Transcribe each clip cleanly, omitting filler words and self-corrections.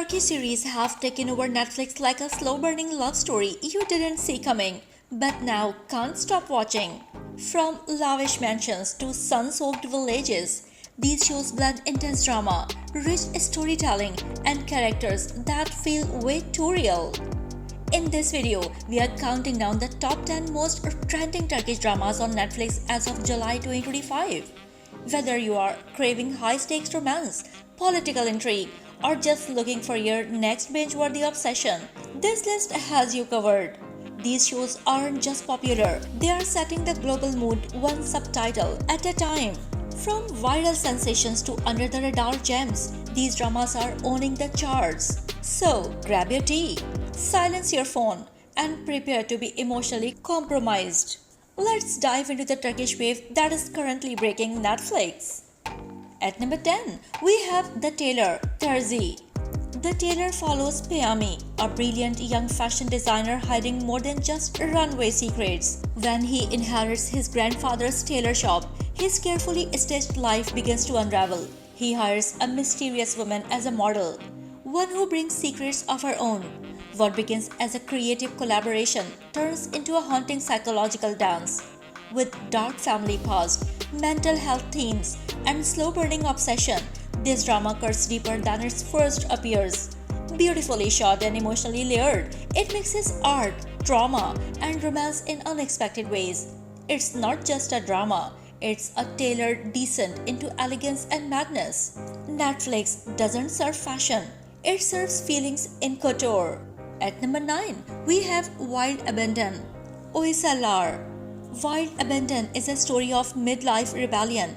Turkish series have taken over Netflix like a slow-burning love story you didn't see coming, but now can't stop watching. From lavish mansions to sun-soaked villages, these shows blend intense drama, rich storytelling, and characters that feel way too real. In this video, we are counting down the top 10 most trending Turkish dramas on Netflix as of July 2025. Whether you are craving high-stakes romance, political intrigue, or just looking for your next binge-worthy obsession, this list has you covered. These shows aren't just popular, they are setting the global mood one subtitle at a time. From viral sensations to under-the-radar gems, these dramas are owning the charts. So, grab your tea, silence your phone, and prepare to be emotionally compromised. Let's dive into the Turkish wave that is currently breaking Netflix. At number 10, we have The Tailor, Terzi. The Tailor follows Peyami, a brilliant young fashion designer hiding more than just runway secrets. When he inherits his grandfather's tailor shop, his carefully staged life begins to unravel. He hires a mysterious woman as a model, one who brings secrets of her own. What begins as a creative collaboration turns into a haunting psychological dance. With dark family past, mental health themes, and slow-burning obsession, this drama cuts deeper than its first appears. Beautifully shot and emotionally layered, it mixes art, drama, and romance in unexpected ways. It's not just a drama, it's a tailored descent into elegance and madness. Netflix doesn't serve fashion, it serves feelings in couture. At number 9, we have Wild Abandon, Oysalar. Wild Abandon is a story of midlife rebellion,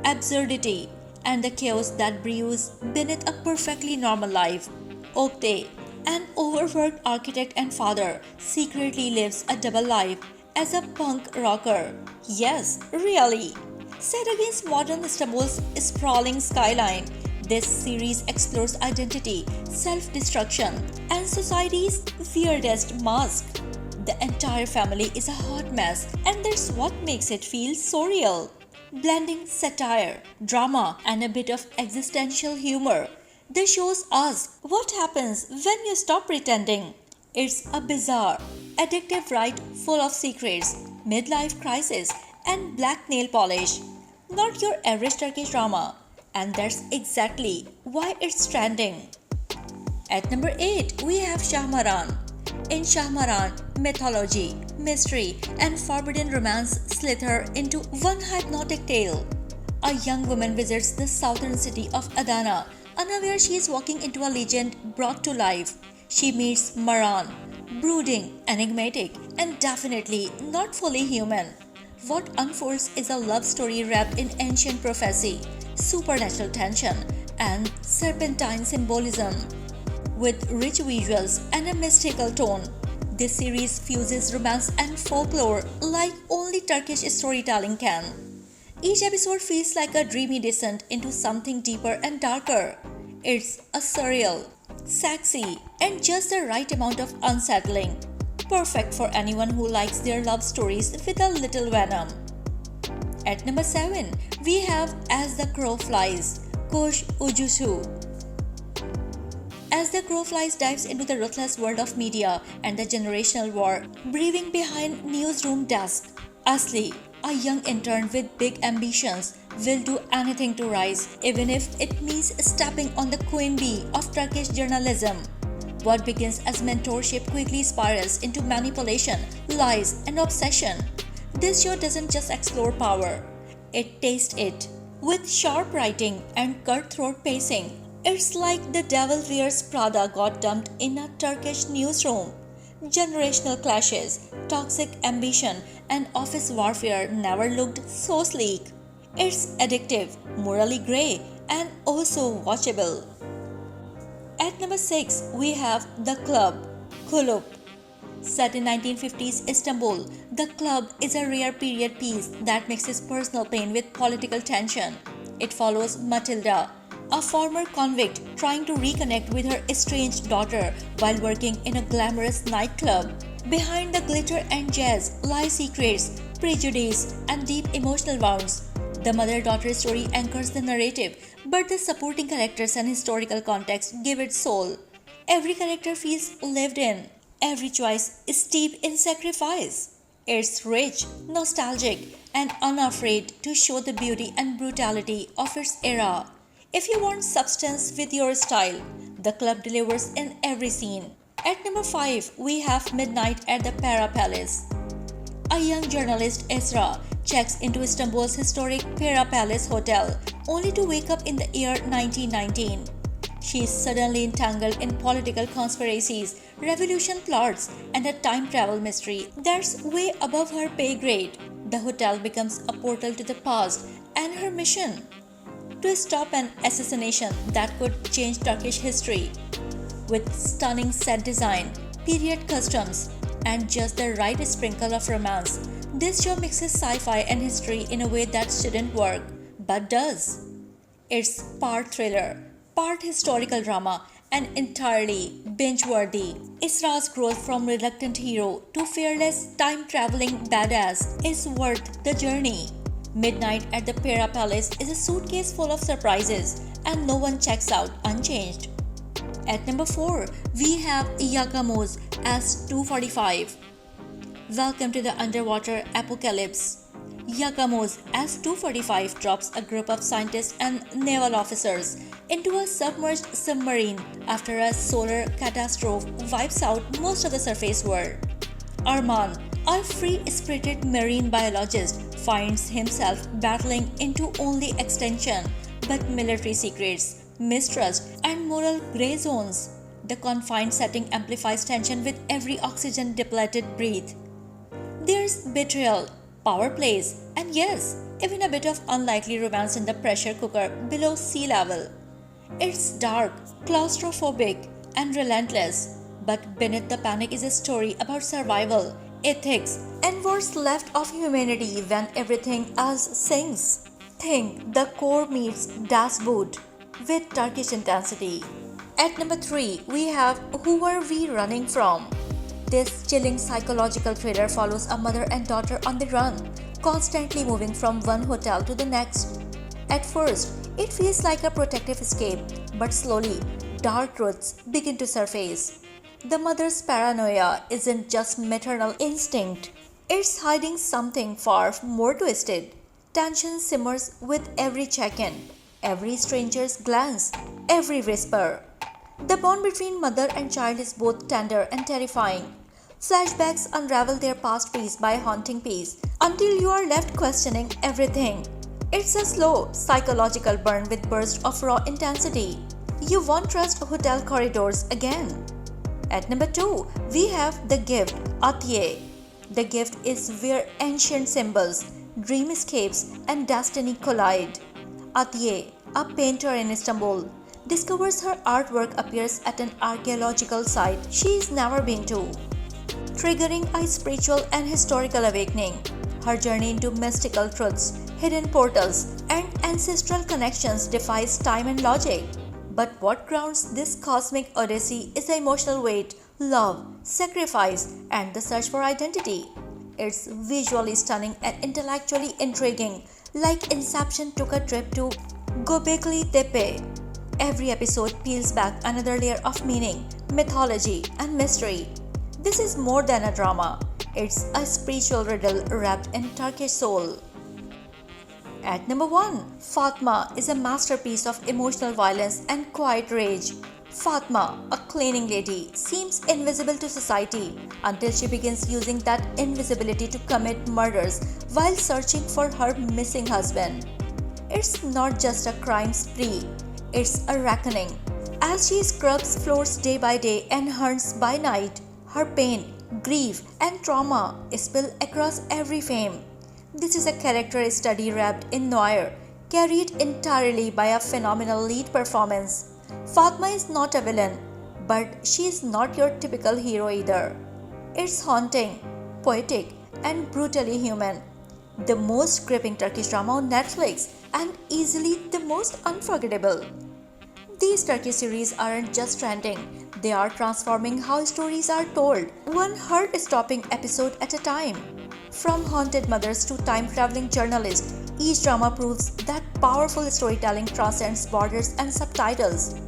absurdity, and the chaos that brews beneath a perfectly normal life. Oktay, an overworked architect and father, secretly lives a double life as a punk rocker. Yes, really. Set against modern Istanbul's sprawling skyline, this series explores identity, self-destruction, and society's weirdest mask. The entire family is a hot mess, and that's what makes it feel so real. Blending satire, drama, and a bit of existential humor, this shows us what happens when you stop pretending. It's a bizarre, addictive ride full of secrets, midlife crisis, and black nail polish. Not your average Turkish drama, and that's exactly why it's trending. At number 8, we have Shaharan. In Shaharan, mythology, mystery, and forbidden romance slither into one hypnotic tale. A young woman visits the southern city of Adana, unaware she is walking into a legend brought to life. She meets Maran, brooding, enigmatic, and definitely not fully human. What unfolds is a love story wrapped in ancient prophecy, supernatural tension, and serpentine symbolism. With rich visuals and a mystical tone, this series fuses romance and folklore like only Turkish storytelling can. Each episode feels like a dreamy descent into something deeper and darker. It's a surreal, sexy, and just the right amount of unsettling. Perfect for anyone who likes their love stories with a little venom. At number 7, we have As the Crow Flies, Kush Ucusu. As the Crow Flies dives into the ruthless world of media and the generational war brewing behind newsroom desks, Asli, a young intern with big ambitions, will do anything to rise, even if it means stepping on the queen bee of Turkish journalism. What begins as mentorship quickly spirals into manipulation, lies, and obsession. This show doesn't just explore power, it tastes it. With sharp writing and cutthroat pacing, it's like the Devil Wears Prada got dumped in a Turkish newsroom. Generational clashes, toxic ambition, and office warfare never looked so sleek. It's addictive, morally grey, and also watchable. At number 6, we have The Club, Kulüp. Set in 1950s Istanbul, The Club is a rare period piece that mixes personal pain with political tension. It follows Matilda, a former convict trying to reconnect with her estranged daughter while working in a glamorous nightclub. Behind the glitter and jazz lie secrets, prejudice, and deep emotional wounds. The mother-daughter story anchors the narrative, but the supporting characters and historical context give it soul. Every character feels lived in. Every choice is steeped in sacrifice. It's rich, nostalgic, and unafraid to show the beauty and brutality of its era. If you want substance with your style, the club delivers in every scene. At number 5, we have Midnight at the Para Palace. A young journalist, Esra, checks into Istanbul's historic Pera Palace Hotel only to wake up in the year 1919. She is suddenly entangled in political conspiracies, revolution plots, and a time travel mystery that's way above her pay grade. The hotel becomes a portal to the past, and her mission to stop an assassination that could change Turkish history. With stunning set design, period customs, and just the right sprinkle of romance, this show mixes sci-fi and history in a way that shouldn't work, but does. It's part thriller, part historical drama, and entirely binge-worthy. Isra's growth from reluctant hero to fearless time-traveling badass is worth the journey. Midnight at the Pera Palace is a suitcase full of surprises, and no one checks out unchanged. At number 4, we have Yakamos S245. Welcome to the underwater apocalypse. Yakamos S245 drops a group of scientists and naval officers into a submerged submarine after a solar catastrophe wipes out most of the surface world. Arman, a free-spirited marine biologist, finds himself battling into only extension but military secrets, mistrust, and moral grey zones. The confined setting amplifies tension with every oxygen depleted breath. There's betrayal, power plays, and yes, even a bit of unlikely romance in the pressure cooker below sea level. It's dark, claustrophobic, and relentless, but beneath the panic is a story about survival, ethics, and what's left of humanity when everything else sinks. Think the core meets dashboard with Turkish intensity. At number 3, we have Who Are We Running From? This chilling psychological thriller follows a mother and daughter on the run, constantly moving from one hotel to the next. At first, it feels like a protective escape, but slowly, dark truths begin to surface. The mother's paranoia isn't just maternal instinct, it's hiding something far more twisted. Tension simmers with every check-in, every stranger's glance, every whisper. The bond between mother and child is both tender and terrifying. Flashbacks unravel their past piece by haunting piece until you are left questioning everything. It's a slow, psychological burn with bursts of raw intensity. You won't trust hotel corridors again. At number 2, we have The Gift, Atiye. The Gift is where ancient symbols, dreamscapes, and destiny collide. Atiye, a painter in Istanbul, discovers her artwork appears at an archaeological site she's never been to, triggering a spiritual and historical awakening. Her journey into mystical truths, hidden portals, and ancestral connections defies time and logic. But what grounds this cosmic odyssey is the emotional weight, love, sacrifice, and the search for identity. It's visually stunning and intellectually intriguing, like Inception took a trip to Göbekli Tepe. Every episode peels back another layer of meaning, mythology, and mystery. This is more than a drama. It's a spiritual riddle wrapped in Turkish soul. At number 1, Fatma is a masterpiece of emotional violence and quiet rage. Fatma, a cleaning lady, seems invisible to society until she begins using that invisibility to commit murders while searching for her missing husband. It's not just a crime spree, it's a reckoning. As she scrubs floors day by day and hunts by night, her pain, grief, and trauma spill across every frame. This is a character study wrapped in noir, carried entirely by a phenomenal lead performance. Fatma is not a villain, but she is not your typical hero either. It's haunting, poetic, and brutally human. The most gripping Turkish drama on Netflix, and easily the most unforgettable. These Turkish series aren't just trending, they are transforming how stories are told, one heart-stopping episode at a time. From haunted mothers to time-traveling journalists, each drama proves that powerful storytelling transcends borders and subtitles.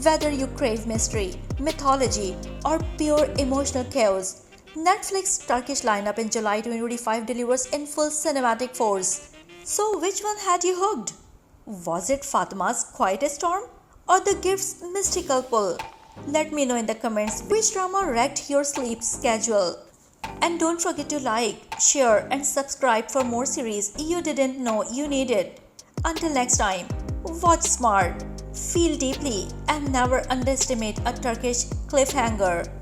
Whether you crave mystery, mythology, or pure emotional chaos, Netflix's Turkish lineup in July 2025 delivers in full cinematic force. So, which one had you hooked? Was it Fatma's quiet storm or the gift's mystical pull? Let me know in the comments which drama wrecked your sleep schedule. And don't forget to like, share, and subscribe for more series you didn't know you needed. Until next time, watch smart, feel deeply, and never underestimate a Turkish cliffhanger.